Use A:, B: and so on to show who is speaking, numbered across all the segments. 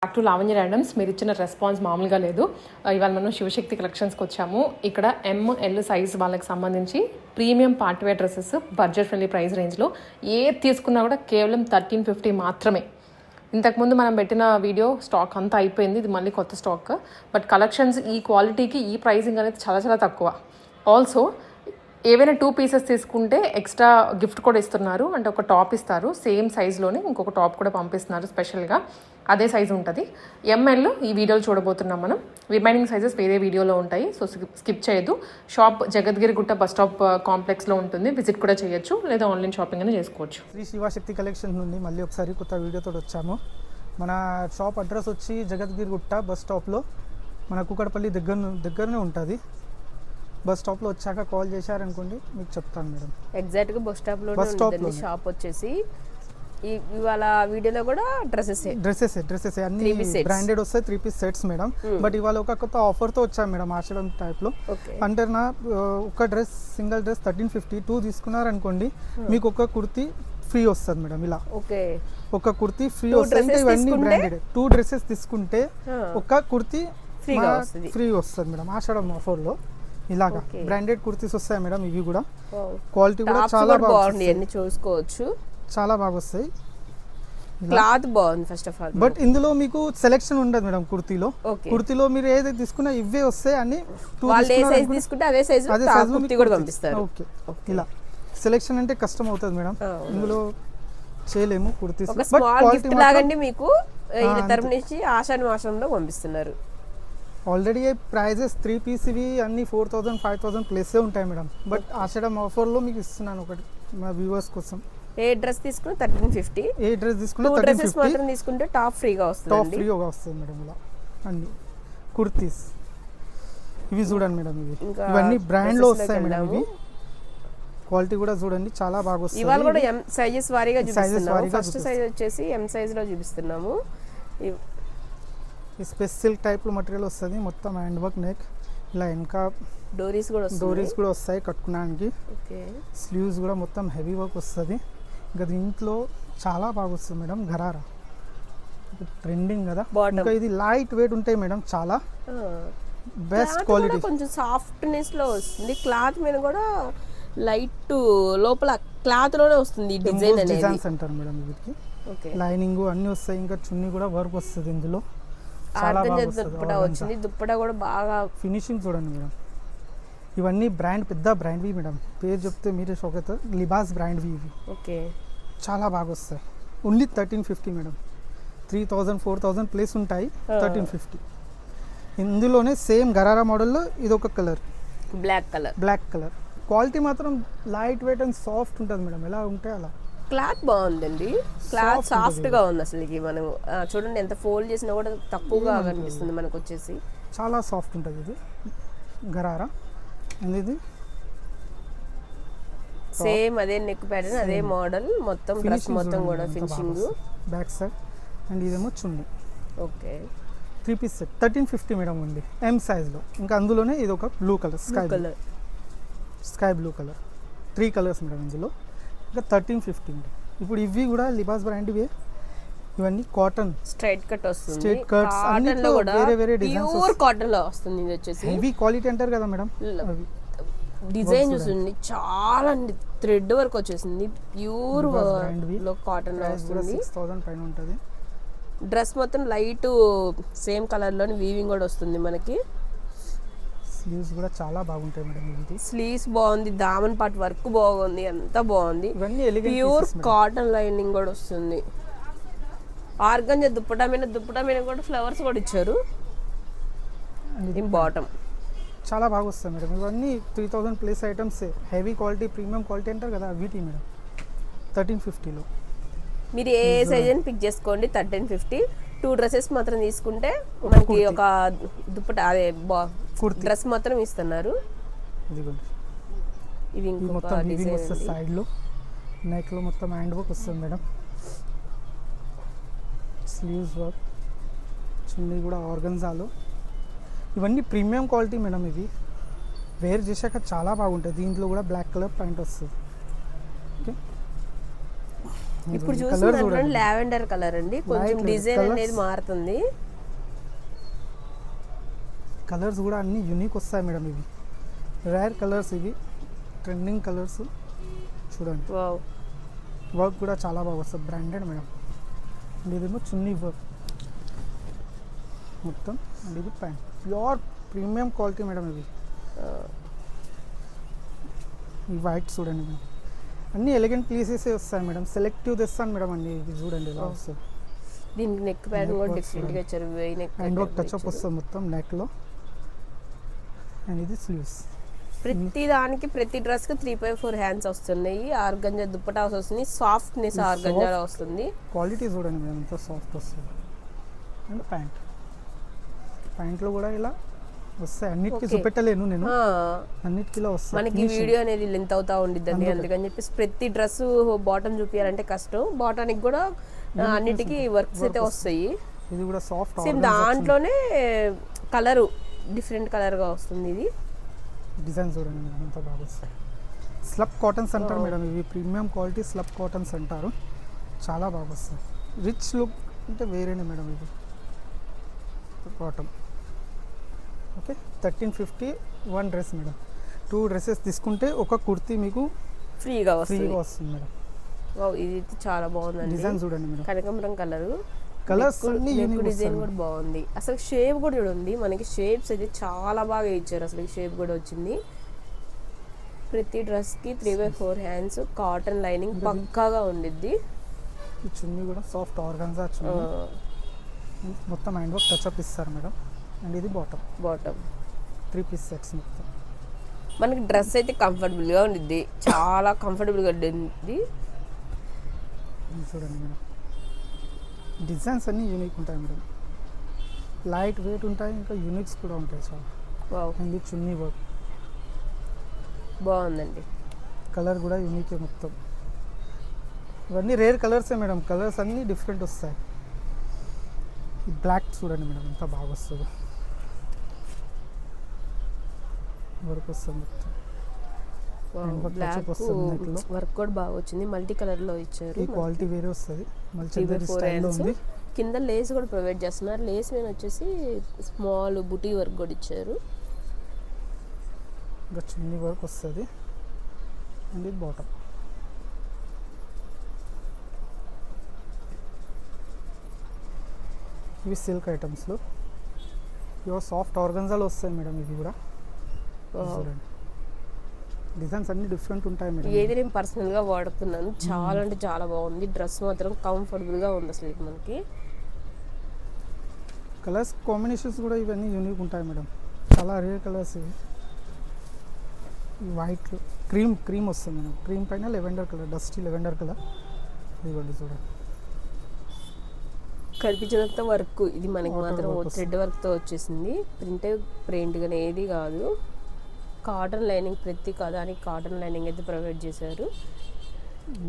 A: Back to Lavanya randoms. మీరు ఇచ్చిన response మామూలుగా లేదు. ఇవాళ మనం శివశక్తి కలెక్షన్స్కి వచ్చాము. ఇక్కడ ML సైజ్ వాళ్ళకి సంబంధించి premium partywear dresses budget friendly price రేంజ్లో ఏది తీసుకున్నా కూడా కేవలం 1350 మాత్రమే. ఇంతకుముందు మనం పెట్టిన వీడియో స్టాక్ అంతా అయిపోయింది, ఇది మళ్ళీ కొత్త స్టాక్. బట్ కలెక్షన్స్ ఈ క్వాలిటీకి ఈ ప్రైసింగ్ అనేది చాలా చాలా తక్కువ. ఆల్సో ఏవైనా 2 పీసెస్ తీసుకుంటే ఎక్స్ట్రా గిఫ్ట్ కూడా ఇస్తున్నారు. అంటే ఒక టాప్ ఇస్తారు సేమ్ సైజ్లోనే, ఇంకొక టాప్ కూడా పంపిస్తున్నారు స్పెషల్గా. అదే సైజు ఉంటుంది. ML ఈ వీడియోలో చూడబోతున్నాం మనం. రిమైనింగ్ సైజెస్ వేరే వీడియోలో ఉంటాయి, సో స్కిప్ చేయొద్దు. షాప్ జగద్గిరిగుట్ట బస్ స్టాప్ కాంప్లెక్స్లో ఉంటుంది. విజిట్ కూడా చేయొచ్చు, లేదా ఆన్లైన్ షాపింగ్ అని చేసుకోవచ్చు.
B: శ్రీ శివశక్తి కలెక్షన్ నుండి మళ్ళీ ఒకసారి కొత్త వీడియోతో వచ్చాము. మన షాప్ అడ్రస్ వచ్చి జగద్గిరిగుట్ట బస్ స్టాప్లో, మన కూకట్పల్లి దగ్గరనే ఉంటుంది. బస్ స్టాప్లో వచ్చాక కాల్ చేశారనుకోండి, మీకు చెప్తాను మేడం.
C: ఎగ్జాక్ట్గా బస్ స్టాప్లో షాప్ వచ్చేసి ఇవాళ వీడియోలో కూడా
B: డ్రెస్సెస్ అన్ని బ్రాండెడ్ వస్తాయి, 3 పీస్ సెట్స్ మేడం. బట్ ఇవాళ ఒక కొత్త ఆఫర్తో వచ్చాము మేడం, ఆషాఢం టైప్లో. అంటే ఒక డ్రెస్ సింగిల్ డ్రెస్ 1350, 2 తీసుకున్నారనుకోండి మీకు ఒక కుర్తీ ఫ్రీ వస్తుంది మేడం. ఇలా ఒక కుర్తీ ఫ్రీ వస్తుంది. ఇవన్నీ బ్రాండెడ్. 2 డ్రెస్సెస్ తీసుకుంటే ఒక కుర్తీ ఫ్రీ వస్తుంది మేడం ఆషాఢం ఆఫర్లో. ఇలాగా బ్రాండెడ్ కుర్తీస్ వస్తాయి మేడం. ఇవి కూడా క్వాలిటీ కూడా చాలా బాగుంది,
C: అన్ని చూసుకోవచ్చు.
B: చాలా బాగా వస్తాయి.
C: క్లాత్ బాగుంది ఫస్ట్ ఆఫ్ ఆల్.
B: బట్ ఇందులో మీకు సెలెక్షన్ ఉండదు మేడం. కుర్తీలో మీరు ఏదైతే తీసుకున్నా ఇవే వస్తాయి అని
C: తీసుకుంటే అదే సైజ్ కూడా పంపిస్తారు.
B: ఓకే, ఇలా సెలెక్షన్ అంటే కష్టం అవుతుంది మేడం, ఇందులో చేయలేము. కుర్తీస్
C: లాగండి మీకు తరపు నుంచి ఆషాఢ మాసంలో పంపిస్తున్నారు.
B: ఆల్రెడీ ప్రైజెస్ 3 పీస్ ఇవి అన్ని 4000 5000 ప్లస్సే ఉంటాయి మేడం. బట్ ఆషాఢం ఆఫర్లో మీకు ఇస్తున్నాను ఒకటి మా వ్యూవర్స్ కోసం.
C: ఏ డ్రెస్ తీసుకున్నా 1350,
B: ఏ డ్రెస్ తీసుకున్నా
C: 1350 మాత్రం తీసుకుంటే టాప్ ఫ్రీగా వస్తుంది
B: మేడం. ఇలా అన్ని కుర్తీస్ ఇవి చూడండి మేడం. ఇవన్నీ బ్రాండ్లో వస్తాయి మేడం. ఇవి క్వాలిటీ కూడా చూడండి, చాలా బాగా వస్తుంది.
C: ఇవాళ కూడా సైజెస్ వారీగా చూపిస్తున్నాము. ఫస్ట్ సైజ్ వచ్చేసి M సైజ్ లో చూపిస్తున్నాము.
B: ఈ స్పెషల్ టైప్లో మటీరియల్ వస్తుంది, మొత్తం హ్యాండ్ వర్క్ నెక్. ఇలా వెనక
C: డోరీస్ కూడా
B: వస్తాయి కట్టుకోవడానికి. స్లీవ్స్ కూడా మొత్తం హెవీ వర్క్ వస్తుంది. ఇంకా దీంట్లో చాలా బాగా వస్తుంది మేడం. గరారా ట్రెండింగ్ కదా. ఇంకా ఇది లైట్ వెయిట్ ఉంటాయి మేడం, చాలా బెస్ట్ క్వాలిటీ.
C: కొంచెం సాఫ్ట్నెస్ లో వస్తుంది. క్లాత్ మీద కూడా లైట్ లోపల క్లాత్ లోనే వస్తుంది.
B: డిజైన్స్ అంటారు మేడం వీటికి. లైనింగ్ అన్ని వస్తాయి. ఇంకా చున్నీ కూడా వర్క్ వస్తుంది ఇందులో.
C: దుప్పటా కూడా బాగా
B: ఫినిషింగ్ చూడండి మేడం. ఇవన్నీ బ్రాండ్, పెద్ద బ్రాండ్వి మేడం. పేరు చెప్తే మీరే షాక్ అవుతారు. లిబాస్ బ్రాండ్వి ఇవి. చాలా బాగా వస్తాయి. Only 1350 madam. 3000 4000 ప్లేస్ ఉంటాయి. 1350. ఇందులోనే సేమ్ గరారా మోడల్లో ఇది ఒక కలర్, బ్లాక్ కలర్. క్వాలిటీ మాత్రం లైట్ వెయిట్ అండ్ సాఫ్ట్ ఉంటుంది మేడం. ఎలా ఉంటే అలా.
C: క్లాత్ బాగుందండి. క్లాత్ సాఫ్ట్ గా ఉంది. అసలు మనం చూడండి, ఎంత ఫోల్డ్ చేసినా కూడా తక్కువగా కనిపిస్తుంది మనకు. వచ్చేసి
B: చాలా సాఫ్ట్ ఉంటుంది ఇది గరారా. ఇది
C: సేమ్ అదే నెక్ ప్యాటర్న్, అదే మోడల్, మొత్తం డ్రెస్ మొత్తం కూడా ఫినిషింగ్.
B: బ్యాక్ సైడ్ అండ్ ఇదేమో చున్నీ. 3 పీస్ సెట్ 1350 మేడం ఉంది M సైజ్లో. ఇంకా అందులోనే ఇది ఒక blue colour, sky blue colour. 3 colours madam ఇందులో. ఇంకా 1350 మేడం. ఇప్పుడు ఇవి కూడా లిబాస్ బ్రాండ్ ఇవే. ఇవన్నీ కాటన్
C: స్ట్రైట్ కట్ వస్తుంది.
B: స్ట్రైట్ కట్స్ అన్నిట్లో వేరే డిజైన్స్.
C: ప్యూర్ కాటన్ లో వస్తుంది. ఇది వచ్చేసి
B: హెవీ క్వాలిటీ అంటారు కదా మేడం.
C: డిజైన్ చూస్తుంది, చాలా థ్రెడ్ వర్క్ వచ్చేసింది. ప్యూర్ లో కాటన్ లో వస్తుంది.
B: 6000 పైన ఉంటుంది.
C: డ్రెస్ మొత్తం లైట్ సేమ్ కలర్ లోని వీవింగ్ కూడా వస్తుంది మనకి.
B: స్లీవ్స్ కూడా చాలా బాగుంటాయి మేడం. ఇది
C: స్లీవ్స్ బాగుంది, దామన్ పార్ట్ వర్క్ బాగుంది, అంతా బాగుంది. ప్యూర్ కాటన్ లైనింగ్ కూడా వస్తుంది. ఆర్గంజా దుప్పటా మీద కూడా ఫ్లవర్స్ కూడా ఇచ్చారు. బాటమ్
B: చాలా బాగా వస్తాయి మేడం. ఇవన్నీ 3000 plus items. Heavy quality, premium quality అంటారు కదా, వీటి మేడం. 1350లో
C: మీరు ఏ సైజ్ అని పిక్ చేసుకోండి. 1350. 2 డ్రెస్సెస్ మాత్రం తీసుకుంటే మనకి ఒక దుప్పట, అదే డ్రెస్ మాత్రం ఇస్తున్నారు. ఇది
B: మొత్తం వీవింగ్ వస్తుంది. సైడ్లో నెక్లో మొత్తం హ్యాండ్ వర్క్ వస్తుంది మేడం. స్లీవ్స్ వర్క్, చున్నీ కూడా ఆర్గన్జాలో. ఇవన్నీ ప్రీమియం క్వాలిటీ మేడం. ఇవి వేర్ చేశాక చాలా బాగుంటుంది. దీంట్లో కూడా బ్లాక్ కలర్ ప్యాంట్ వస్తుంది. ఓకే,
C: ఇప్పుడు చూసిన దాంట్లో లావెండర్ కలర్ అండి, కొంచెం డిజైన్ అనేది మారుతుంది.
B: కలర్స్ కూడా అన్ని యూనిక్ వస్తాయి మేడం, ఇవి రేర్ కలర్స్, ఇవి ట్రెండింగ్ కలర్స్. చూడండి
C: వావ్,
B: వర్క్ కూడా చాలా బాగా వస్తుంది, బ్రాండెడ్ మేడం. అండ్ ఇదేమో చున్నీ వర్క్ మొత్తం. అండ్ ఇది pant, pure premium quality madam. ఇవి ఈ వైట్ చూడండి మేడం, అన్ని ఎలిగెంట్ పీసెస్ వస్తాయి మేడం. సెలెక్టివ్ తెస్తాను మేడం అన్ని. ఇది చూడండి ఇలా వస్తుంది.
C: దీనికి నెక్ ప్యాడ్ కూడా డిఫరెంట్ గా ఇచ్చారు,
B: హ్యాండ్ వర్క్ టచ్ అప్ వస్తుంది మొత్తం నెక్ లో. అండ్ ఇది స్లీవ్స్.
C: ప్రతి దానికి ప్రతి డ్రెస్ కి 3/4 హ్యాండ్స్ వస్తున్నాయి. ఆర్గంజా దుప్పటాస్ వస్తుంది, సాఫ్ట్నెస్ ఆర్గంజా వస్తుంది.
B: క్వాలిటీ చూడండి మేడం ఎంత సాఫ్ట్ వస్తుంది. అండ్ ప్యాంట్, ప్యాంట్లో కూడా ఇలా వస్తాయి. అన్నిటికీ చూపెట్టలేను నేను, అన్నిటికీ ఇలా వస్తాయి.
C: మనకి వీడియో అనేది లెంత్ అవుతా ఉండిద్దండి, అందుకని చెప్పేసి ప్రతి డ్రెస్ బాటమ్ చూపించాలంటే కష్టం. బాటానికి కూడా అన్నిటికీ వర్క్స్ అయితే వస్తాయి.
B: ఇది కూడా సాఫ్ట్
C: సేమ్ దాంట్లోనే కలర్ డిఫరెంట్ కలర్ గా వస్తుంది. ఇది
B: డిజైన్ చూడండి మేడం ఎంత బాగా వస్తాయి. స్లబ్ కాటన్స్ అంటారు మేడం, ఇవి ప్రీమియం క్వాలిటీ స్లబ్ కాటన్స్ అంటారు. చాలా బాగా వస్తాయి. రిచ్ లుక్ అంటే వేరేనే మేడం. ఇది cotton. Okay, 1350 1 dress madam. 2 dresses తీసుకుంటే ఒక కుర్తీ మీకు
C: ఫ్రీగా
B: వస్తుంది మేడం.
C: ఇది చాలా బాగుందండి.
B: డిజైన్ చూడండి మేడం,
C: కనకాంబరం కలర్.
B: కలర్స్
C: డిజైన్ కూడా బాగుంది. అసలు షేప్ కూడా చూడండి, మనకి షేప్స్ అయితే చాలా బాగా ఇచ్చారు. అసలు షేప్ కూడా వచ్చింది. ప్రతి డ్రెస్ కి 3/4 హ్యాండ్స్, కాటన్ లైనింగ్ పక్కాగా ఉండిద్ది.
B: ఈ చున్నీ కూడా సాఫ్ట్ ఆర్గాన్జా చున్నీ, మొత్తం హ్యాండ్ వర్క్ టచ్ అప్ ఇస్తారు మేడం. అండ్ ఇది బాటమ్ 3 పీస్ సెట్స్ మొత్తం.
C: మనకి డ్రెస్ అయితే కంఫర్టబుల్ గా ఉండిద్ది, చాలా కంఫర్టబుల్ గా ఉంటుంది.
B: చూడండి మేడం, డిజైన్స్ అన్నీ యూనిక్ ఉంటాయి మేడం. లైట్ వెయిట్ ఉంటాయి, ఇంకా యూనిక్స్ కూడా ఉంటాయి చాలా. అండ్ చున్నీ వర్క్
C: బాగుందండి.
B: కలర్ కూడా యూనికే మొత్తం. ఇవన్నీ రేర్ కలర్సే మేడం, కలర్స్ అన్నీ డిఫరెంట్ వస్తాయి. ఈ బ్లాక్ చూడండి మేడం ఎంత బాగా వస్తుందో, వర్క్ వస్తుంది మొత్తం.
C: బ్లాక్ వర్క్ కూడా బాగా వచ్చింది, మల్టీ కలర్ లో ఇచ్చారు.
B: ఈ క్వాలిటీ వేరే వస్తుంది, మల్టీ స్టైల్లో ఉంది.
C: కింద లేస్ కూడా ప్రొవైడ్ చేస్తున్నారు. లేస్ మీద వచ్చేసి స్మాల్ బుటీ వర్క్ కూడా ఇచ్చారు.
B: ఇంకా చున్నీ వర్క్ వస్తుంది. అండ్ ఇది బాటమ్. ఇవి సిల్క్ ఐటమ్స్లో ఇవి సాఫ్ట్ ఆర్గన్జాలు వస్తాయి మేడం. ఇవి కూడా చూడండి, డిజైన్స్ అన్ని డిఫరెంట్ ఉంటాయి మేడం.
C: ఏది నేను పర్సనల్గా వాడుతున్నాను, చాలా అంటే చాలా బాగుంది. డ్రెస్ మాత్రం కంఫర్టబుల్గా ఉంది అసలు మనకి.
B: కలర్స్ కాంబినేషన్స్ కూడా ఇవన్నీ యూనిక్ ఉంటాయి మేడం, చాలా రేర్ కలర్స్. ఇవి వైట్ క్రీమ్ వస్తుంది మేడం. క్రీమ్ పైన lavender colour, dusty lavender colour. ఇదిగోండి చూడండి,
C: కనిపించినంత వర్క్. ఇది మనకి మాత్రం థ్రెడ్ వర్క్తో వచ్చేసింది. ప్రింట్ కానీ ఏది కాదు. కాటన్ లైనింగ్, ప్రతి దానికి కాటన్ లైనింగ్ అయితే ప్రొవైడ్ చేశారు.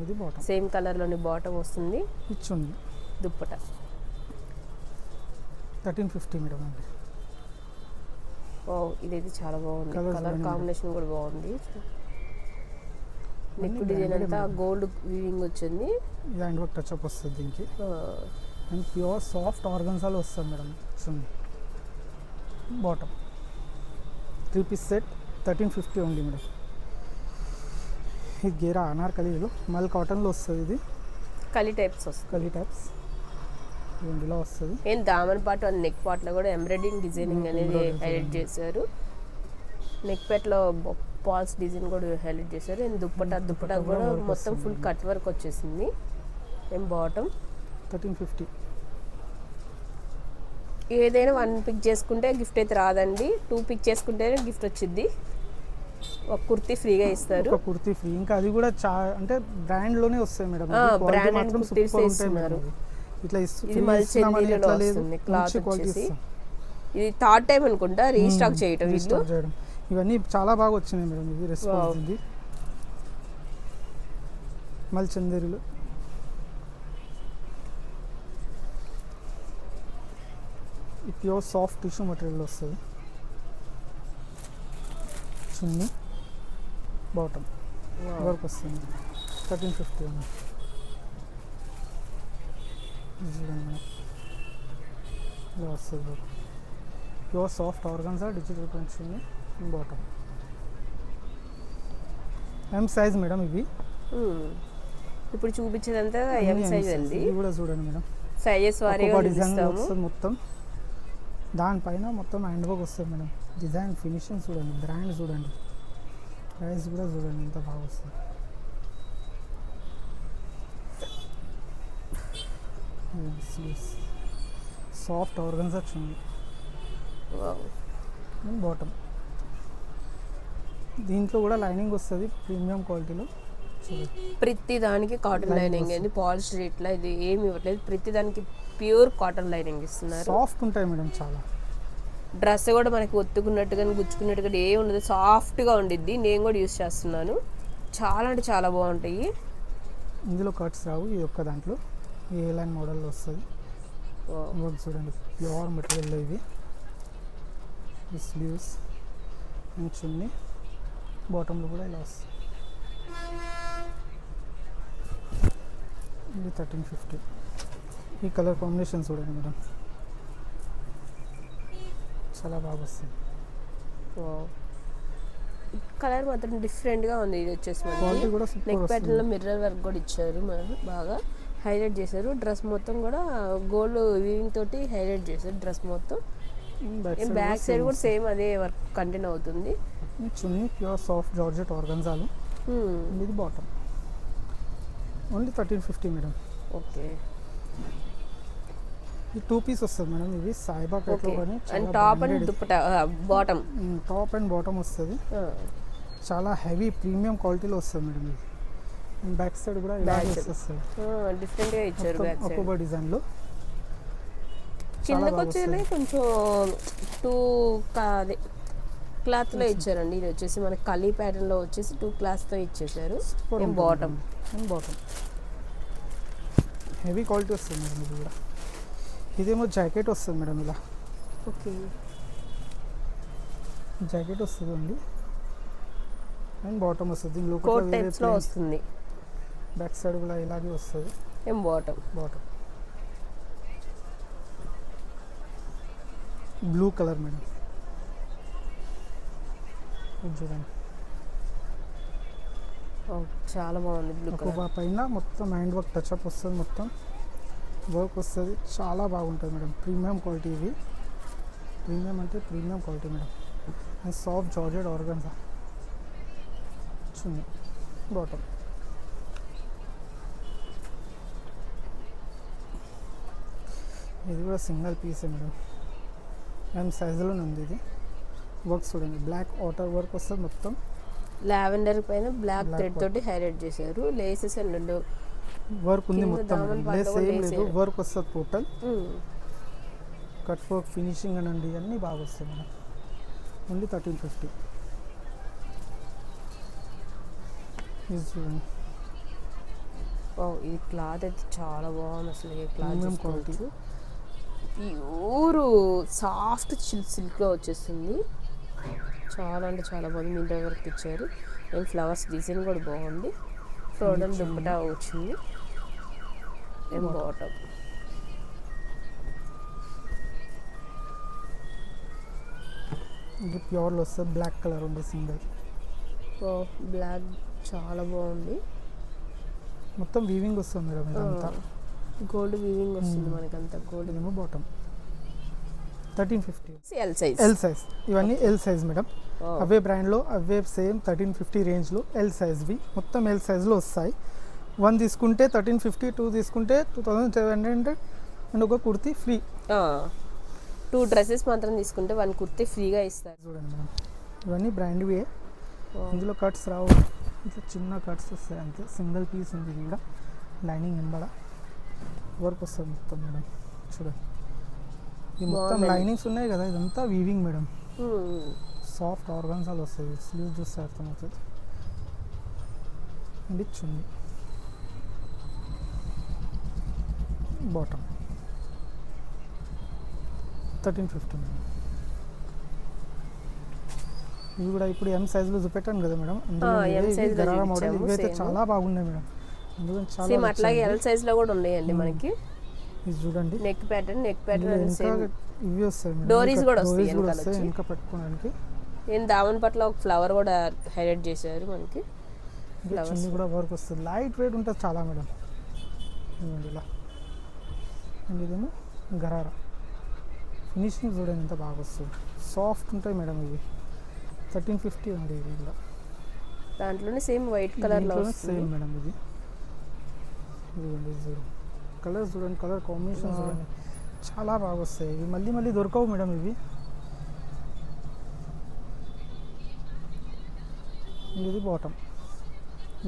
B: ఇది బాటమ్,
C: సేమ్ కలర్లోని బాటమ్ వస్తుంది.
B: ఇచ్చుంది
C: దుప్పట
B: 1350 మేడం అండి.
C: ఇదైతే చాలా బాగుంది. కలర్ కాంబినేషన్ కూడా బాగుంది. నెక్ డిజైన్ అంతా గోల్డ్ వీవింగ్ వచ్చింది.
B: ఇది హ్యాండ్ వర్క్ టచ్ అప్ వస్తుంది దీనికి. అండ్ ప్యూర్ సాఫ్ట్ ఆర్గన్జాలో వస్తుంది మేడం. చూడండి, బాటమ్ 3 పీస్ సెట్ 1350 ఉంది మేడం. ఇది గేరా అనార్కలీలో మళ్ళీ కాటన్లో వస్తుంది. ఇది
C: కలీ టైప్స్ వస్తుంది.
B: కలీ టైప్స్ ఇలా వస్తుంది.
C: ఏం దామన్ పార్ట్ అండ్ నెక్ పార్ట్లో కూడా ఎంబ్రాయిడింగ్ డిజైనింగ్ అనేది హైలైట్ చేశారు. నెక్ పార్ట్లో పాల్స్ డిజైన్ కూడా హైలైట్ చేశారు. అండ్ దుప్పటా కూడా మొత్తం ఫుల్ కట్ వర్క్ వచ్చేసింది. ఏం బాటమ్
B: 1350.
C: ఏదైనా 1 పిక్ చేసుకుంటే గిఫ్ట్ అయితే రాదండి, 2 పిక్ చేసుకుంటేనే గిఫ్ట్ వచ్చింది. ఒక కుర్తీ ఫ్రీగా ఇస్తారు.
B: ఒక కుర్తీ ఫ్రీ, ఇంకా అది కూడా అంటే బ్రాండ్లోనే వస్తాయి మేడం.
C: బ్రాండ్ మాత్రం కుర్తీస్ ఇస్తున్నారు.
B: ఇట్లా
C: ఇది మళ్ళీ చెందిలో వస్తుంది క్లాత్ వచ్చేసి. ఇది థర్డ్ టైం అనుకుంటా రీస్టాక్ చేయటం.
B: ఇవన్నీ చాలా బాగా వచ్చినాయి మేడం. ఇది రెస్పాన్స్ ఉంది. మళ్ళీ చందేరిలో ఈ ప్యూర్ సాఫ్ట్ టిష్యూ మెటీరియల్ వస్తుంది. చున్నీ బాటమ్ వర్క్ వస్తుంది. 1350 ఉంది. ఇది చూడండి మేడం, ఇలా వస్తుంది. Pure soft organza digital prints ఉంది. బాటమ్ ఎం సైజ్ మేడం ఇవి.
C: ఇప్పుడు చూపించేదంతా ఎం సైజ్ అండి.
B: ఇది కూడా చూడండి మేడం,
C: సైజెస్ వారీగా
B: డిజైన్
C: చూపిస్తాము.
B: వస్తుంది మొత్తం. దానిపైన మొత్తం హ్యాండ్ వర్క్ వస్తుంది మేడం. డిజైన్ ఫినిషింగ్ చూడండి, బ్రాండ్ చూడండి, ప్రైస్ కూడా చూడండి ఎంత బాగా వస్తుంది. సాఫ్ట్ ఆర్గన్జా వచ్చింది.
C: Wow.
B: బాటమ్ దీంట్లో కూడా లైనింగ్ వస్తుంది ప్రీమియం క్వాలిటీలో. చూడండి
C: ప్రతి దానికి కాటన్ లైనింగ్ అండి. పాలిష్ ఇట్లా ఇది ఏమి ఇవ్వట్లేదు, ప్రతి దానికి ప్యూర్ కాటన్ లైనింగ్ ఇస్తున్నారు.
B: సాఫ్ట్ ఉంటాయి మేడం చాలా.
C: డ్రెస్ కూడా మనకి ఒత్తుకున్నట్టుగా గుచ్చుకున్నట్టుగా ఏ ఉండదు, సాఫ్ట్గా ఉండిద్ది. నేను కూడా యూస్ చేస్తున్నాను, చాలా అంటే చాలా బాగుంటాయి.
B: ఇందులో కట్స్ రావు, ఇది ఒక్క దాంట్లో ఏ లైన్ మోడల్లో వస్తుంది. వర్క్ చూడండి, ప్యూర్ మెటీరియల్లో ఇవి. ఈ స్లీవ్స్ అండ్ చున్నీ, బాటంలో కూడా ఇలా వస్తుంది. ఇది 1350. ఈ కలర్ కాంబినేషన్ చూడండి మేడం, చాలా బాగా వస్తుంది.
C: కలర్ మాత్రం డిఫరెంట్గా ఉంది. ఇది వచ్చేసి
B: క్వాలిటీ కూడా
C: నెక్
B: సూపర్
C: ప్యాటర్న్లో
B: వస్తుంది.
C: మిర్రర్ వర్క్ కూడా ఇచ్చారు, మరి బాగా హైలైట్ చేశారు. డ్రెస్ మొత్తం కూడా గోల్డ్ వీవింగ్ తోటి హైలైట్ చేశారు డ్రెస్ మొత్తం. బ్యాక్ సైడ్ కూడా సేమ్ అదే వర్క్ కంటిన్యూ అవుతుంది.
B: ఈ చున్నీ ప్యూర్ సాఫ్ట్ జార్జెట్ ఆర్గన్జాలు. ఇది బాటమ్ ఓన్లీ 1350 మేడం.
C: ఓకే,
B: ఈ 2 పీస్ వస్తుంది మేడం. ఇవి సాయిబా కట్లో కానీ
C: and top and dupatta bottom,
B: top and bottom వస్తుంది. చాలా హెవీ ప్రీమియం క్వాలిటీలో వస్తుంది మేడం. ఇది బ్యాక్ సైడ్ కూడా ఇలా వస్తుంది,
C: డిఫరెంట్గా ఇచ్చారు. బ్యాక్ సైడ్
B: ఒక్కొక్క డిజైన్లో
C: కిందకి వచ్చేది కొంచెం టూ అదే క్లాత్లో ఇచ్చారండి. ఇది వచ్చేసి మనకి కలీ ప్యాటర్న్లో వచ్చేసి 2 క్లాత్తో ఇచ్చేసారు. బాటమ్
B: బాటమ్ హెవీ క్వాలిటీ వస్తుంది మేడం. ఇది కూడా ఇదేమో జాకెట్ వస్తుంది మేడం, ఇలా
C: ఓకే
B: జాకెట్ వస్తుంది అండి. అండ్ బాటమ్ వస్తుంది.
C: కోట్ టైప్స్లో వస్తుంది.
B: బ్యాక్ సైడ్ కూడా ఇలాగే వస్తుంది.
C: బాటమ్
B: బ్లూ కలర్ మేడం, ఇది చూడండి.
C: చాలా బాగుంది బ్లూ కలర్.
B: ఒక్కొక్క పైన మొత్తం హ్యాండ్ వర్క్ టచ్అప్ వస్తుంది, మొత్తం వర్క్ వస్తుంది. చాలా బాగుంటుంది మేడం. ప్రీమియం క్వాలిటీ ఇవి. ప్రీమియం అంటే premium quality madam. And soft georgette organza chunni, bottom. ఇది కూడా సింగిల్ పీసే మేడం. ఎం సైజులోనే ఉంది. ఇది వర్క్ చూడండి, బ్లాక్ వాటర్ వర్క్ వస్తుంది మొత్తం.
C: లావెండర్ పైన బ్లాక్ థ్రెడ్ తోటి హైలైట్ చేశారు. లేసెస్ అండ్
B: వర్క్ ఉంది మొత్తం. లేస్ ఏం లేదు, వర్క్ వస్తుంది టోటల్. కట్ వర్క్ ఫినిషింగ్ అనండి అన్నీ బాగా వస్తాయి మేడం. ఓన్లీ 1350. ఇది చూడండి,
C: ఈ క్లాత్ అయితే చాలా బాగుంది. అసలు ఈ cloth
B: premium quality.
C: Pure soft సిల్క్లో వచ్చేస్తుంది. చాలా అంటే చాలా బాగుంది. మిర్రర్ వర్క్ ఇచ్చారు. అండ్ ఫ్లవర్స్ డిజైన్ కూడా బాగుంది. ఫ్లోరల్ దుప్పటా వచ్చింది. బాటమ్
B: ఇది ప్యూర్లో వస్తుంది. బ్లాక్ కలర్ ఉంది సింగిల్.
C: బ్లాక్ చాలా బాగుంది.
B: మొత్తం వీవింగ్ వస్తుంది మేడం. ఇదంతా
C: గోల్డ్ వీవింగ్ వస్తుంది మనకంతా. గోల్డ్
B: ఏమో bottom 1350.
C: L size.
B: L size ఇవన్నీ ఎల్ సైజ్ మేడం. అవే బ్రాండ్లో అవే సేమ్ 1350 రేంజ్లో ఎల్ సైజ్వి మొత్తం ఎల్ సైజ్లో వస్తాయి. 1 తీసుకుంటే 1350, 2 తీసుకుంటే 2700 అండ్ ఒక కుర్తీ ఫ్రీ.
C: 2 డ్రెస్సెస్ మాత్రం తీసుకుంటే 1 కుర్తీ ఫ్రీగా ఇస్తారు.
B: చూడండి మేడం, ఇవన్నీ బ్రాండ్వే. ఇందులో కట్స్ రావు, ఇట్లా చిన్న కట్స్ వస్తాయి అంతే. సింగిల్ పీస్ ఉంది. ఇది కూడా లైనింగ్ ఎంబడ వర్క్ వస్తుంది మొత్తం మేడం. చూడండి, ఈ మొత్తం లైనింగ్స్ ఉన్నాయి కదా, ఇదంతా వీవింగ్ మేడం. సాఫ్ట్ ఆర్గన్జాలు వస్తాయి. స్లీవ్ చూస్తే అర్థమవుతుంది. And chunni, bottom 1350 madam. ఇవి కూడా ఇప్పుడు ఎం సైజులో చూపెట్టాను కదా మేడం. గరారా మోడల్ ఇవైతే చాలా బాగున్నాయి మేడం. అందుకని చాలా
C: అట్లాగే ఎల్ సైజ్లో కూడా ఉన్నాయండి మనకి.
B: ఇది చూడండి
C: నెక్ ప్యాటర్న్
B: ఇందులో ఇంకా ఇవి వస్తాయి మేడం.
C: డోరీస్
B: ఇంకా
C: కూడా వస్తాయి
B: డోరీస్ కూడా
C: వెనకాల
B: వస్తాయి
C: వచ్చి.
B: ఇంకా పట్టుకోవడానికి.
C: నేను దామన్ పట్ల ఒక ఫ్లవర్ కూడా హైలైట్ చేశారు మనకి.
B: ఇంకా చున్నీ కూడా వర్క్ వస్తుంది, లైట్ వెయిట్ ఉంటుంది చాలా మేడం. ఇదిగోండి ఇలా. అండ్ ఇదేమో గరారా ఫినిషింగ్ చూడండి ఎంత బాగా వస్తుంది, సాఫ్ట్ ఉంటాయి మేడం ఇవి. 1350 ఉంది ఇది కూడా.
C: దాంట్లోనే సేమ్ వైట్ కలర్ లో
B: సేమ్ మేడం ఇది. ఇదిగోండి ఇది చూడండి, కలర్ చూడండి, కలర్ కాంబినేషన్ చూడండి చాలా బాగా వస్తాయి ఇవి. మళ్ళీ మళ్ళీ దొరకవు మేడం ఇవి. ఇది బాటమ్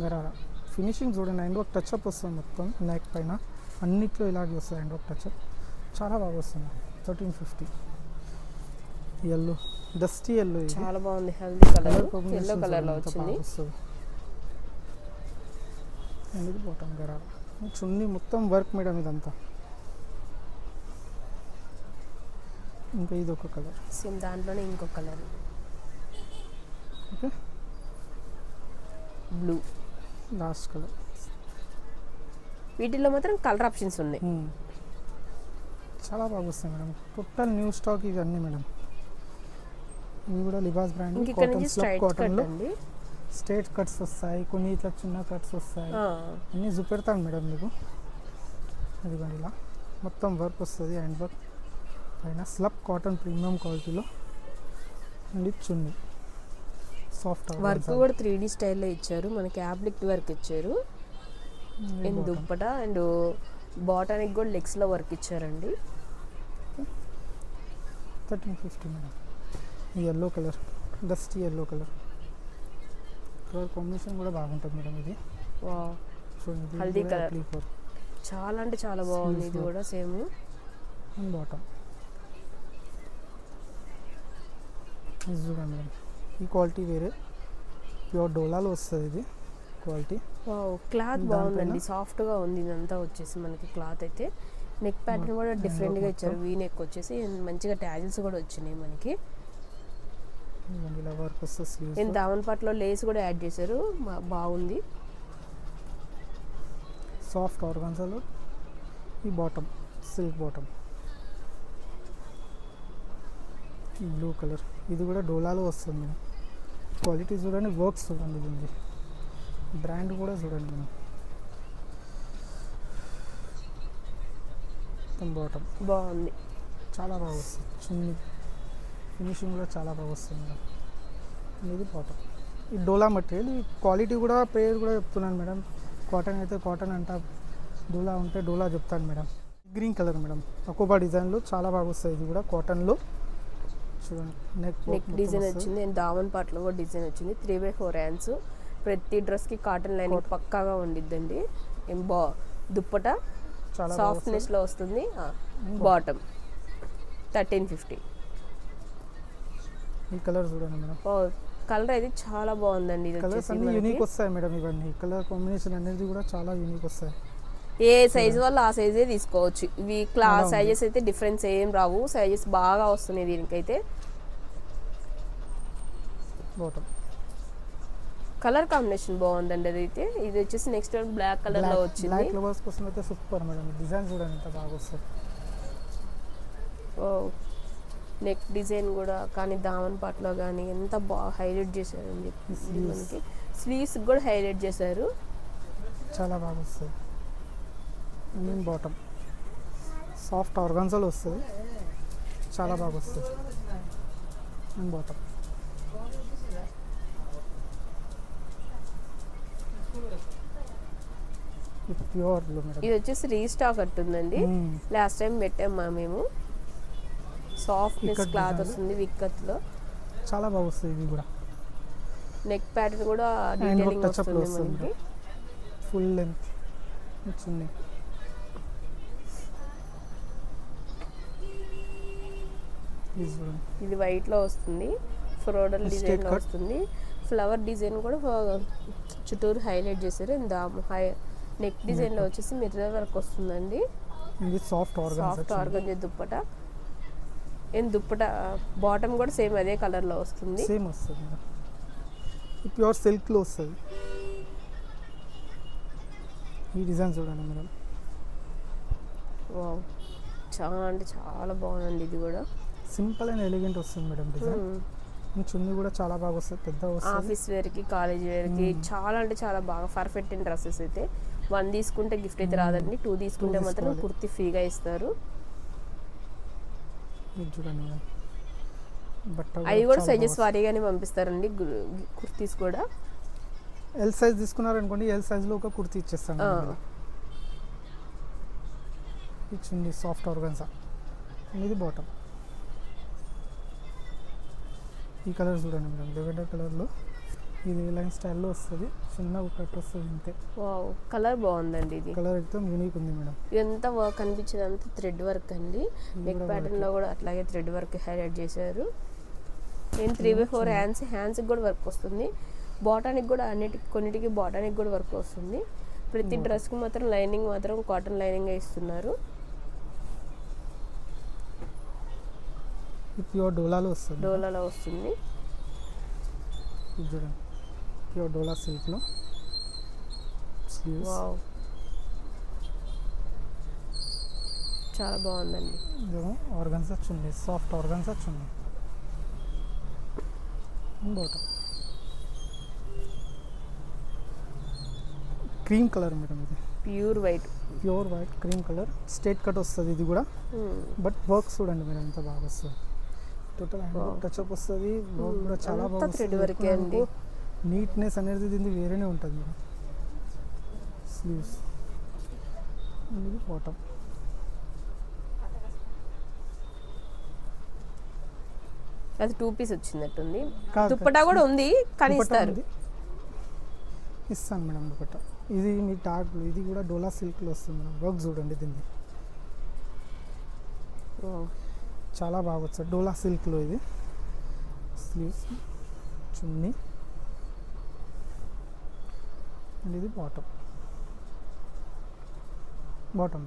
B: గరారా ఫినిషింగ్ చూడండి, హ్యాండ్ వర్క్ టచ్అప్ వస్తుంది మొత్తం నెక్ పైన అన్నిట్లో ఇలాగే వస్తుంది హ్యాండ్ వర్క్ టచ్అప్, చాలా బాగా వస్తుంది. 1350. ఎల్లో డస్టీ ఎల్లో,
C: చాలా బాగుంది. హెల్దీ కలర్ ఎల్లో కలర్ లో వచ్చింది.
B: ఇది బాటమ్ గరారా, చున్నీ మొత్తం వర్క్ మేడం ఇదంతా. ఇంకా ఇది ఒక కలర్,
C: సేమ్ దాంట్లోనే ఇంకొక colour
B: okay
C: blue.
B: Last colour.
C: వీటిల్లో మాత్రం కలర్ ఆప్షన్స్ ఉన్నాయి.
B: చాలా బాగా వస్తాయి మేడం, టోటల్ న్యూ స్టాక్ ఇవన్నీ మేడం. ఇవి కూడా లిబాస్ బ్రాండ్
C: ఇక్కడ
B: కాటన్
C: నుంచి
B: స్లబ్
C: స్ట్రైట్ కట్
B: కాటన్లో
C: అండి.
B: స్ట్రేట్ కట్స్ వస్తాయి, కొన్ని ఇట్లా చిన్న కట్స్ వస్తాయి, అన్నీ చూపెడతాను మేడం మీకు. అదిగోండి ఇలా మొత్తం వర్క్ వస్తుంది, హ్యాండ్ వర్క్ పైన స్లబ్ కాటన్ ప్రీమియం క్వాలిటీలో. అండ్ ఇది చున్నీ సాఫ్ట్
C: వర్క్ కూడా 3D స్టైల్లో ఇచ్చారు మనకి, యాప్లిక్ వర్క్ ఇచ్చారు. అండ్ దుప్పట అండ్ బాటానికి కూడా లెగ్స్లో వర్క్ ఇచ్చారండి.
B: 1350 మేడం. ఈ yellow colour dusty yellow colour, colour combination కూడా బాగుంటుంది మేడం ఇది.
C: వావ్,
B: చూడండి
C: హల్దీ కలర్ చాలా అంటే చాలా బాగుంది. ఇది కూడా సేమ్.
B: అండ్ బాటమ్ ఇది చూడండి మేడం, ఈ క్వాలిటీ వేరే ప్యూర్ డోలాలో వస్తుంది ఇది క్వాలిటీ.
C: వావ్, క్లాత్ బాగుందండి, సాఫ్ట్గా ఉంది ఇదంతా వచ్చేసి మనకి. క్లాత్ అయితే నెక్ ప్యాటర్న్ కూడా డిఫరెంట్గా ఇచ్చారు, వీ నెక్ వచ్చేసి మంచిగా ట్యాజిల్స్ కూడా వచ్చినాయి మనకి.
B: ఇలా వర్క్ వస్తుంది స్లీవ్స్.
C: నేను దామన్ పట్లో లేస్ కూడా యాడ్ చేశారు, బాగుంది.
B: సాఫ్ట్ ఆర్గాన్జాలో ఈ bottom silk bottom, blue colour, ఇది కూడా డోలాలో వస్తుంది మేడం. క్వాలిటీ చూడండి, వర్క్స్ చూడండి, దీనికి బ్రాండ్ కూడా చూడండి మేడం. మొత్తం బాటమ్
C: బాగుంది,
B: చాలా బాగా వస్తుంది. చున్నీ ఫినిషింగ్ కూడా చాలా బాగా వస్తుంది మేడం. ఇది బాటమ్, ఈ డోలా మెటీరియల్. ఈ క్వాలిటీ కూడా పేరు కూడా చెప్తున్నాను మేడం. కాటన్ అయితే కాటన్ అంట, డోలా ఉంటే డోలా చెప్తాను మేడం. గ్రీన్ కలర్ మేడం, అకోబా డిజైన్లో చాలా బాగా వస్తుంది. ఇది కూడా కాటన్లో చూడండి,
C: నెక్ డిజైన్ వచ్చింది. అండ్ దామన్ పాటలో కూడా డిజైన్ వచ్చింది. 3/4 హ్యాండ్స్, ప్రతి డ్రెస్కి కాటన్ లైనింగ్ పక్కాగా ఉండిద్దండి. దుప్పట
B: చాలా
C: సాఫ్ట్నెస్లో వస్తుంది. బాటమ్ 1350.
B: ఈ కలర్ చూడండి మేడం,
C: కలర్ అయితే చాలా బాగుందండి. ఇది
B: కలర్స్ అన్ని యూనిక్ వస్తాయి మేడం. ఇవన్నీ కలర్ కాంబినేషన్ అనేది కూడా చాలా యూనిక్ వస్తాయి.
C: ఏ సైజు వల్ల ఆ సైజే తీసుకోవచ్చు. ఇవి సైజెస్ అయితే డిఫరెన్స్ ఏం రావు, సైజెస్ బాగా వస్తున్నాయి దీనికైతే.
B: బాటమ్
C: కలర్ కాంబినేషన్ బాగుందండి. అదైతే ఇది వచ్చేసి నెక్స్ట్ బ్లాక్ కలర్ లో వచ్చింది.
B: బ్లాక్ లవర్స్ కోసం అయితే సూపర్ మేడం. డిజైన్ చూడండి ఎంత బాగా వస్తుంది.
C: నెక్ డిజైన్ కూడా కానీ దామన్ పాటలో కానీ ఎంత బాగా హైలైట్ చేశారు అని చెప్పి మనకి స్లీవ్స్ కూడా హైలైట్ చేశారు,
B: చాలా బాగా వస్తుంది. మెయిన్ బాటమ్ సాఫ్ట్ ఆర్గాన్జాలో వస్తుంది, చాలా బాగా వస్తుంది. And bottom pure blue madam.
C: ఇది వచ్చేసి రీస్టాక్ అట్టుందండి, లాస్ట్ టైం పెట్టామా మేము. సాఫ్ట్నెస్ క్లాత్ వస్తుంది విక్కత్లో,
B: చాలా బాగా వస్తుంది. ఇది కూడా
C: నెక్ ప్యాటర్న్ కూడా డీటెయిలింగ్ వస్తుంది మనకి.
B: ఫుల్ లెంత్ చున్నీ,
C: ఇది వైట్ లో వస్తుంది, ఫ్లోరల్ డిజైన్ లో వస్తుంది. ఫ్లవర్ డిజైన్ కూడా చుట్టూరు హైలైట్ చేశారు. నెక్ డిజైన్ లో వచ్చేసి మిర్రర్ వర్క్ వస్తుందండి.
B: ఇది soft
C: organza dupatta. Dupatta bottom కూడా సేమ్ అదే కలర్ లో వస్తుంది,
B: సేమ్ వస్తుంది మేడం. ఈ ప్యూర్ సిల్క్ లో వస్తుంది. ఈ డిజైన్ చూడండి మేడం,
C: వావ్, చాలా అంటే చాలా బాగుందండి ఇది కూడా.
B: సింపుల్ అండ్ ఎలిగెంట్ వస్తుంది మేడం డిజైన్. చున్నీ కూడా చాలా బాగా వస్తుంది, పెద్ద వస్తుంది.
C: ఆఫీస్ వేర్కి, కాలేజ్ వేర్కి చాలా అంటే చాలా బాగా పర్ఫెక్ట్ అయిన డ్రెస్సెస్ అయితే. 1 తీసుకుంటే గిఫ్ట్ అయితే రాదండి, 2 తీసుకుంటే మాత్రం
B: తీసుకోవాలి.
C: కుర్తి ఫ్రీగా ఇస్తారు.
B: ఇది చూడండి మేడం, బట్ట
C: అవి కూడా సైజెస్ వారీగానే పంపిస్తారండి కుర్తీస్ కూడా.
B: ఎల్ సైజ్ తీసుకున్నారనుకోండి, ఎల్ సైజ్లో ఒక కుర్తీ ఇచ్చేస్తాను. ఇది చున్నీ సాఫ్ట్ ఆర్గన్సా, ఇది బాటమ్. ఈ కలర్ చూడండి మేడం, లెవెండర్ కలర్లో ఇది లైన్ స్టైల్లో వస్తుంది, చిన్న ఒక కట్ వస్తుంది అంతే.
C: వావ్, కలర్ బాగుందండి ఇది.
B: కలర్ అయితే యూనిక్ ఉంది మేడం.
C: ఎంత వర్క్ అనిపించేది అంత థ్రెడ్ వర్క్ అండి. నెక్ ప్యాటర్న్ లో కూడా అట్లాగే థ్రెడ్ వర్క్ హైలైట్ చేశారు. నేను 3/4 హ్యాండ్స్కి కూడా వర్క్ వస్తుంది. బాటానికి కూడా కొన్నిటికి బాటానికి కూడా వర్క్ వస్తుంది. ప్రతి డ్రెస్కి మాత్రం లైనింగ్ మాత్రం కాటన్ లైనింగ్ ఇస్తున్నారు.
B: ప్యూర్ డోలాలో వస్తుంది.
C: డోలాలో వస్తుంది.
B: ఇది చూడండి, ప్యూర్ డోలా సిల్క్లో స్లీవ్స్.
C: వావ్, చాలా బాగుందండి.
B: ఇదేమో ఆర్గన్సా చున్నీ, సాఫ్ట్ ఆర్గన్సా చున్నీ, బాటమ్. క్రీమ్ కలర్ మేడం, ఇది
C: pure white.
B: Pure white cream colour, straight cut వస్తుంది ఇది కూడా. బట్ వర్క్ చూడండి మేడం ఎంత బాగా వస్తుంది. టోటల్ టచ్అప్ వస్తుంది, వర్క్ కూడా చాలా బాగా
C: థ్రెడ్ వర్కే అండి.
B: నీట్నెస్ అనేది దీన్ని వేరేనే ఉంటుంది మేడం. స్లీవ్స్, ఇది బాటమ్.
C: అది 2 పీస్ వచ్చినట్టుంది.
B: కాదు,
C: దుప్పటా కూడా ఉంది కానీ
B: దుపట్టా
C: ఇస్తారు.
B: ఉంది. ఇస్తాను మేడం దుపట్టా. ఇది మీ టాక్, ఇది కూడా డోలా సిల్క్లో వస్తుంది మేడం. వర్క్ చూడండి దీన్ని, చాలా బాగా వస్తుంది డోలా సిల్క్లో. ఇది స్లీవ్స్, చున్నీ, అండ్ ఇది బాటమ్. బాటమ్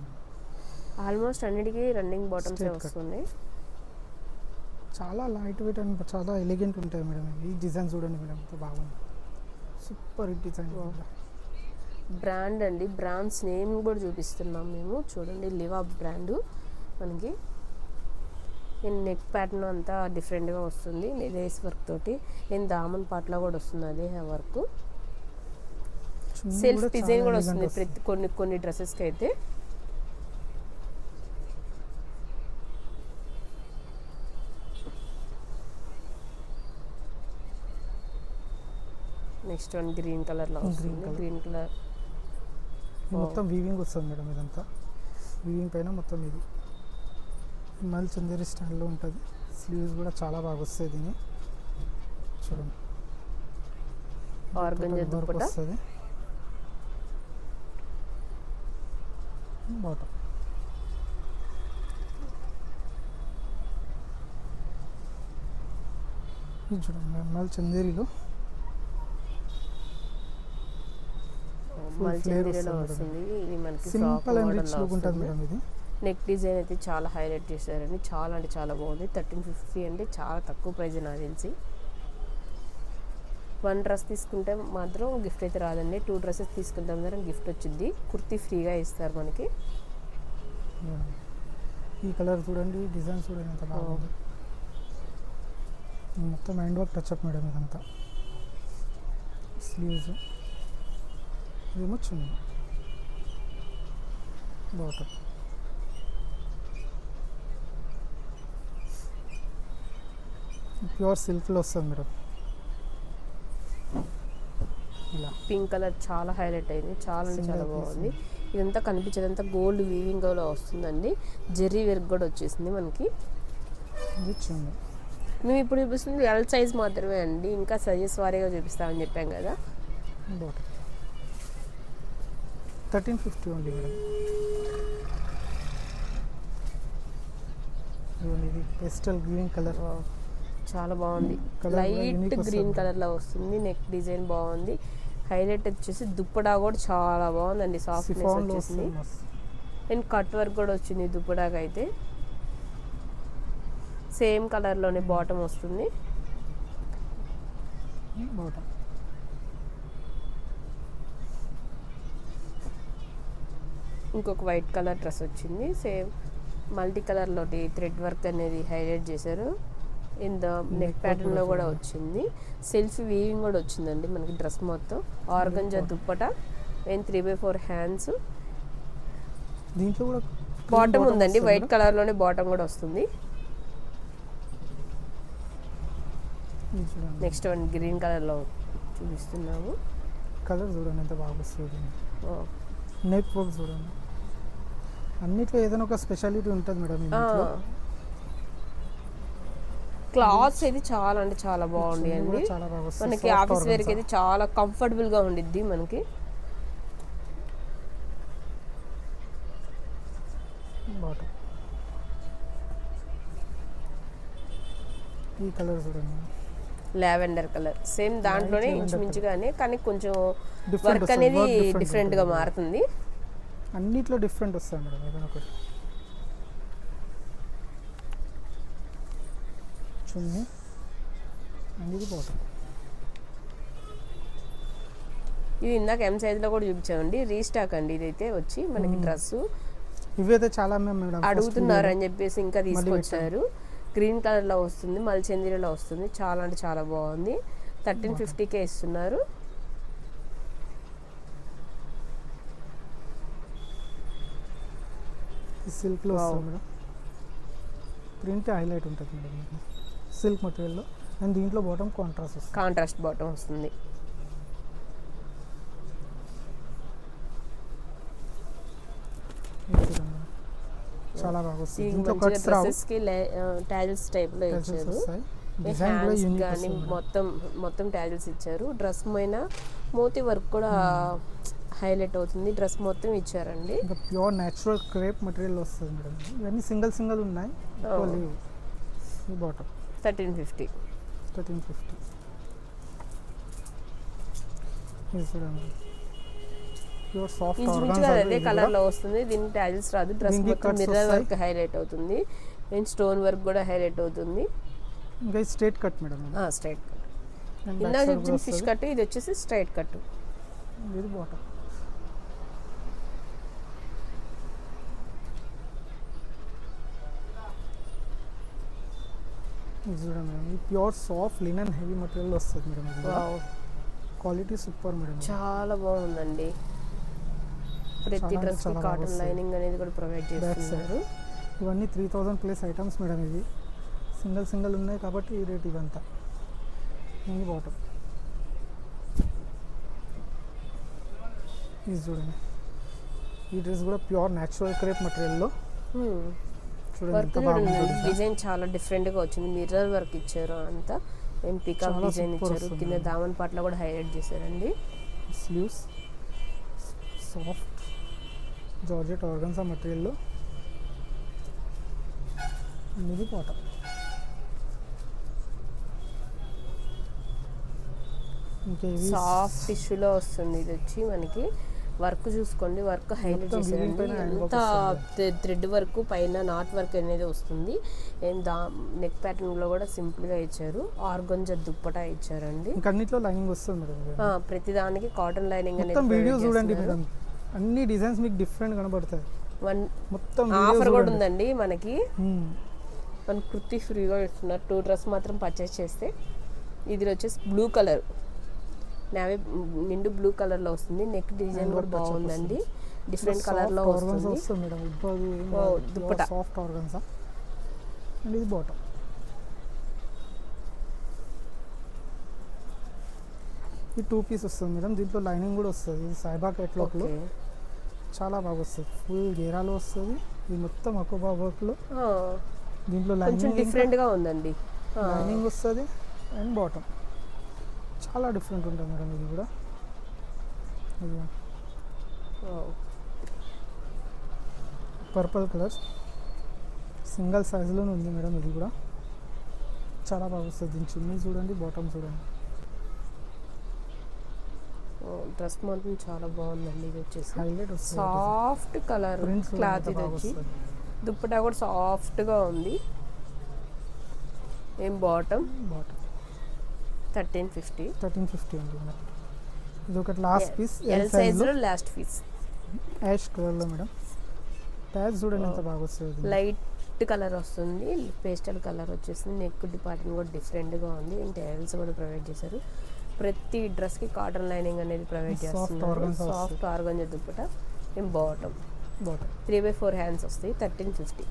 C: ఆల్మోస్ట్ అన్నిటికీ రన్నింగ్ బాటమ్స్
B: Straight cut.
C: వస్తుంది.
B: చాలా లైట్ వెయిట్ అండ్ చాలా ఎలిగెంట్ ఉంటాయి మేడం. ఈ డిజైన్ చూడండి మేడం, ఎంత బాగుంది, సూపర్ హిట్ డిజైన్.
C: బ్రాండ్ అండి, బ్రాండ్స్ నేమ్ కూడా చూపిస్తున్నాం మేము. చూడండి, లివా బ్రాండ్ మనకి. నెక్ ప్యాటర్న్ అంతా డిఫరెంట్గా వస్తుంది, లేస్ వర్క్ తోటి. దామన్ పాటలో కూడా వస్తుంది అదే వర్క్. సెల్ఫ్ డిజైన్ కూడా వస్తుంది ప్రతి కొన్ని డ్రెస్సెస్కి అయితే. నెక్స్ట్ వన్ గ్రీన్ కలర్లో వస్తుంది. గ్రీన్ కలర్
B: మొత్తం వీవింగ్ వస్తుంది మేడం, ఇదంతా వీవింగ్ పైన మొత్తం ఇది మల్ చందేరి స్టైల్లో ఉంటుంది. స్లీవ్స్ కూడా చాలా బాగా వస్తాయి దీన్ని చూడండి.
C: ఆర్గంజా దుపట్టా
B: వస్తుంది, బాటమ్. ఇది చూడండి మల్ చందేరిలో
C: మల్చందీలో వస్తుంది. ఇది మనకి
B: సింపుల్ అండ్ రిచ్ లుక్ ఉంటుంది మేడం. ఇది
C: నెక్ డిజైన్ అయితే చాలా హైలైట్ చేశారండి, చాలా అంటే చాలా బాగుంది. 1350 అంటే చాలా తక్కువ ప్రైజ్ నాకు తెలిసి. 1 డ్రెస్ తీసుకుంటే మాత్రం గిఫ్ట్ అయితే రాదండి, 2 డ్రెస్సెస్ తీసుకుంటే మాత్రం గిఫ్ట్ వచ్చింది. కుర్తీ ఫ్రీగా ఇస్తారు మనకి.
B: ఈ కలర్ చూడండి, డిజైన్ చూడండి ఎంత బాగుంది. మొత్తం హ్యాండ్ వర్క్ టచ్అప్ మేడం ఇదంతా. స్లీవ్స్, ఇదేమో చున్నీ, బాటమ్. ప్యూర్ సిల్క్లో వస్తుంది మేడం. ఇలా
C: పింక్ కలర్ చాలా హైలైట్ అయింది, చాలా అంటే చాలా బాగుంది. ఇదంతా కనిపించేదంతా గోల్డ్ వీవింగ్లో వస్తుందండి. జెర్రీ వర్క్ కూడా వచ్చేసింది మనకి.
B: ఇది చున్నీ.
C: మేము ఇప్పుడు చూపిస్తుంది ఎల్ సైజ్ మాత్రమే అండి, ఇంకా సైజెస్ వారీగా చూపిస్తామని చెప్పాం కదా.
B: Bottom 1350 only madam. ఇది పెస్టల్ గ్రీన్ కలర్,
C: చాలా బాగుంది.
B: Colour
C: లైట్
B: unique
C: గ్రీన్
B: వస్తుంది.
C: కలర్లో వస్తుంది. నెక్ డిజైన్ బాగుంది. హైలైట్ వచ్చేసి దుప్పటా కూడా చాలా బాగుందండి, సాఫ్ట్నెస్
B: సిఫాన్లో
C: వచ్చేసింది.
B: వస్తుంది మస్తు.
C: అండ్ కట్ వర్క్ కూడా వచ్చింది దుప్పటాకి అయితే. సేమ్ కలర్లోనే బాటమ్ వస్తుంది.
B: బాటమ్.
C: ఇంకొక వైట్ కలర్ డ్రెస్ వచ్చింది, సేమ్ మల్టీ కలర్లోటి థ్రెడ్ వర్క్ అనేది హైలైట్ చేశారు. ఇంత నెక్ ప్యాటర్న్లో కూడా వచ్చింది, సెల్ఫ్ వీవింగ్ కూడా వచ్చిందండి మనకి డ్రెస్ మొత్తం. Organza dupatta and 3/4 hands.
B: దీంట్లో కూడా
C: బాటమ్ ఉందండి, వైట్ కలర్లోనే బాటమ్ కూడా వస్తుంది. నెక్స్ట్ వన్ గ్రీన్ కలర్లో చూపిస్తున్నాము.
B: కలర్ చూడండి ఎంత బాగా వస్తుంది. నెక్ వర్క్ చూడండి, అన్నిట్లో ఏదైనా ఒక స్పెషాలిటీ ఉంటుంది మేడం. ఇంట్లో
C: క్లాత్స్ అయితే చాలా అంటే చాలా బాగుంది అండి.
B: చాలా బాగా వస్తుంది.
C: మనకి ఆఫీస్ వేర్కి అయితే చాలా కంఫర్టబుల్గా ఉండిద్ది మనకి.
B: బాటమ్ ఈ కలర్ చూడండి,
C: లావెండర్ కలర్ సేమ్ దాంట్లోనే ఇంచుమించుగానే, కానీ కొంచెం
B: Different
C: వర్క్
B: వస్తుంది,
C: అనేది
B: work different
C: డిఫరెంట్గా
B: ఉంటుంది.
C: మారుతుంది.
B: అన్నిట్లో డిఫరెంట్ వస్తాయి మేడం ఏదైనా ఒకటి. చున్నీ అండ్ ఇది బాటమ్.
C: ఇది ఇందాక ఎం సైజ్లో కూడా చూపించామండి, రీస్టాక్ అండి ఇదైతే వచ్చి మనకి డ్రెస్
B: ఇవైతే చాలా మేడం
C: అడుగుతున్నారు అని చెప్పేసి ఇంకా తీసుకొచ్చారు. గ్రీన్ కలర్లో వస్తుంది, మల్చందిరిలో వస్తుంది, చాలా అంటే చాలా బాగుంది. 1350కే ఇస్తున్నారు.
B: సిల్క్లో వస్తుంది మేడం, ప్రింట్ హైలైట్ ఉంటుంది మేడం మీకు సిల్క్ మెటీరియల్లో. అండ్ దీంట్లో బాటమ్ కాంట్రాస్ట్ వస్తుంది,
C: కాంట్రాస్ట్ బాటమ్ వస్తుంది.
B: చాలా బాగా వస్తుంది.
C: ఈ
B: దీంట్లో
C: మంచిగా
B: కట్స్ రావు,
C: డ్రెస్సెస్కి టైల్స్ టైప్లో ఇచ్చారు.
B: వస్తాయి. డిజైన్ కూడా
C: హ్యాండ్స్
B: యూనిక్
C: కానీ
B: వస్తుంది.
C: మొత్తం టైల్స్ ఇచ్చారు. డ్రెస్ పైన మోతీ వర్క్ కూడా హైలైట్ అవుతుంది. డ్రెస్ మొత్తం ఇచ్చారండి.
B: ఇంకా ప్యూర్ న్యాచురల్ క్రేప్ మెటీరియల్ వస్తుంది మేడం. ఇవన్నీ సింగిల్ ఉన్నాయి, ఎక్కువ లేవు. ఈ బాటమ్
C: 1350.
B: 1350. ఇది చూడండి, ప్యూర్ సాఫ్ట్
C: ఇంచుమించుగా అదే కలర్లో వస్తుంది. దీనికి టైల్స్ రాదు, డ్రెస్ మొత్తం మిర్రర్ వర్క్ హైలైట్ అవుతుంది అండ్ స్టోన్ వర్క్ కూడా హైలైట్ అవుతుంది.
B: ఇంకా straight cut madam.
C: Straight cut, ఇందాక చూపించిన ఫిష్ కట్, ఇది వచ్చేసి స్ట్రైట్ కట్.
B: ఇది బాటమ్. ఇది చూడండి మేడం, ఇది ప్యూర్ సాఫ్ట్ లినన్ హెవీ మెటీరియల్ వస్తుంది మేడం. ఇది క్వాలిటీ సూపర్ మేడం,
C: చాలా బాగుందండి. ప్రతి డ్రెస్ కి కాటన్ లైనింగ్ అనేది కూడా ప్రొవైడ్ చేస్తున్నారు.
B: ఇవన్నీ 3000 ప్లస్ ఐటమ్స్ మేడం. ఇవి సింగిల్ ఉన్నాయి కాబట్టి ఈ రేట్ ఇవంతా. ఇది బాటమ్. ఇది చూడండి, ఈ డ్రెస్ కూడా ప్యూర్ న్యాచురల్ క్రేప్ మెటీరియల్లో చూడండి
C: వర్క్
B: ఎంత బాగుంది.
C: డిజైన్ చాలా డిఫరెంట్గా వచ్చింది. మిర్రర్ వర్క్ ఇచ్చారు, అంతా ఏం పికాక్ డిజైన్ ఇచ్చారు. కింద దామన్ పాటలో కూడా హైలైట్ చేశారండి.
B: స్లీవ్స్ సాఫ్ట్ జార్జెట్ ఆర్గన్సా మెటీరియల్లో. ఇది బాటమ్.
C: సాఫ్ట్ టిష్యూలో వస్తుంది. ఇది వచ్చి మనకి వర్క్ చూసుకోండి, వర్క్ హైలైట్ చేశారండి. ఎంత థ్రెడ్ వర్క్ పైన నాట్ వర్క్ అనేది వస్తుంది. నెక్ ప్యాటర్న్లో కూడా సింపుల్గా ఇచ్చారు. ఆర్గంజా దుప్పటా ఇచ్చారండి.
B: అన్నిట్లో లైనింగ్ వస్తుంది మేడం.
C: ప్రతి దానికి కాటన్ లైనింగ్
B: మొత్తం వీడియో చూడండి మేడం, అన్ని డిజైన్స్ మీకు డిఫరెంట్ కనబడతాయి. మొత్తం
C: ఆఫర్ కూడా ఉందండి మనకి. మన కుర్తీ ఫ్రీగా ఇస్తున్నారు 2 డ్రెస్ మాత్రం పర్చేస్ చేస్తే. ఇది వచ్చేసి బ్లూ కలర్, నావీ నిండు బ్లూ కలర్లో వస్తుంది. నెక్ డిజైన్ కూడా బాగుందండి, డిఫరెంట్ కలర్లో వస్తుంది. Dupatta
B: soft organza. అండ్ ఇది బాటమ్. ఇది 2 పీస్ వస్తుంది మేడం. దీంట్లో లైనింగ్ కూడా వస్తుంది. ఇది సాయిబా కేటలాగ్లో చాలా బాగా వస్తుంది. ఫుల్ గేరాలో వస్తుంది. ఇది మొత్తం అకోబా వర్క్లో. దీంట్లో లైనింగ్
C: డిఫరెంట్గా ఉందండి.
B: లైనింగ్ వస్తుంది అండ్ బాటమ్ చాలా డిఫరెంట్ ఉంటుంది మేడం. ఇది కూడా పర్పుల్ కలర్ సింగిల్ సైజులోనే ఉంది మేడం. ఇది కూడా చాలా బాగా వస్తుంది. దీని చున్నీ చూడండి, బాటమ్ చూడండి.
C: డ్రెస్ మాత్రం చాలా బాగుందండి. ఇది వచ్చేసి
B: హైలైట్ వస్తుంది,
C: సాఫ్ట్ కలర్ క్లాత్. ఇది వచ్చి దుప్పటా కూడా సాఫ్ట్గా ఉంది. ఏం బాటమ్ 1350
B: ఉంది మేడం. ఇది ఒకటి లాస్ట్ పీస్
C: ఎల్ సైజ్లో లాస్ట్ పీస్
B: యాష్ కలర్లో మేడం. ప్యాచ్ చూడండి ఎంత బాగా వస్తుంది.
C: లైట్ కలర్ వస్తుంది, పేస్టల్ కలర్ వచ్చేసింది. నెక్ డిపార్ట్మెంట్ కూడా డిఫరెంట్గా ఉంది. టైల్స్ కూడా ప్రొవైడ్ చేశారు. ప్రతి డ్రెస్కి కాటన్ లైనింగ్ అనేది ప్రొవైడ్ చేస్తున్నారు. Soft organza dupatta. Bottom 3/4 hands వస్తాయి. 1350.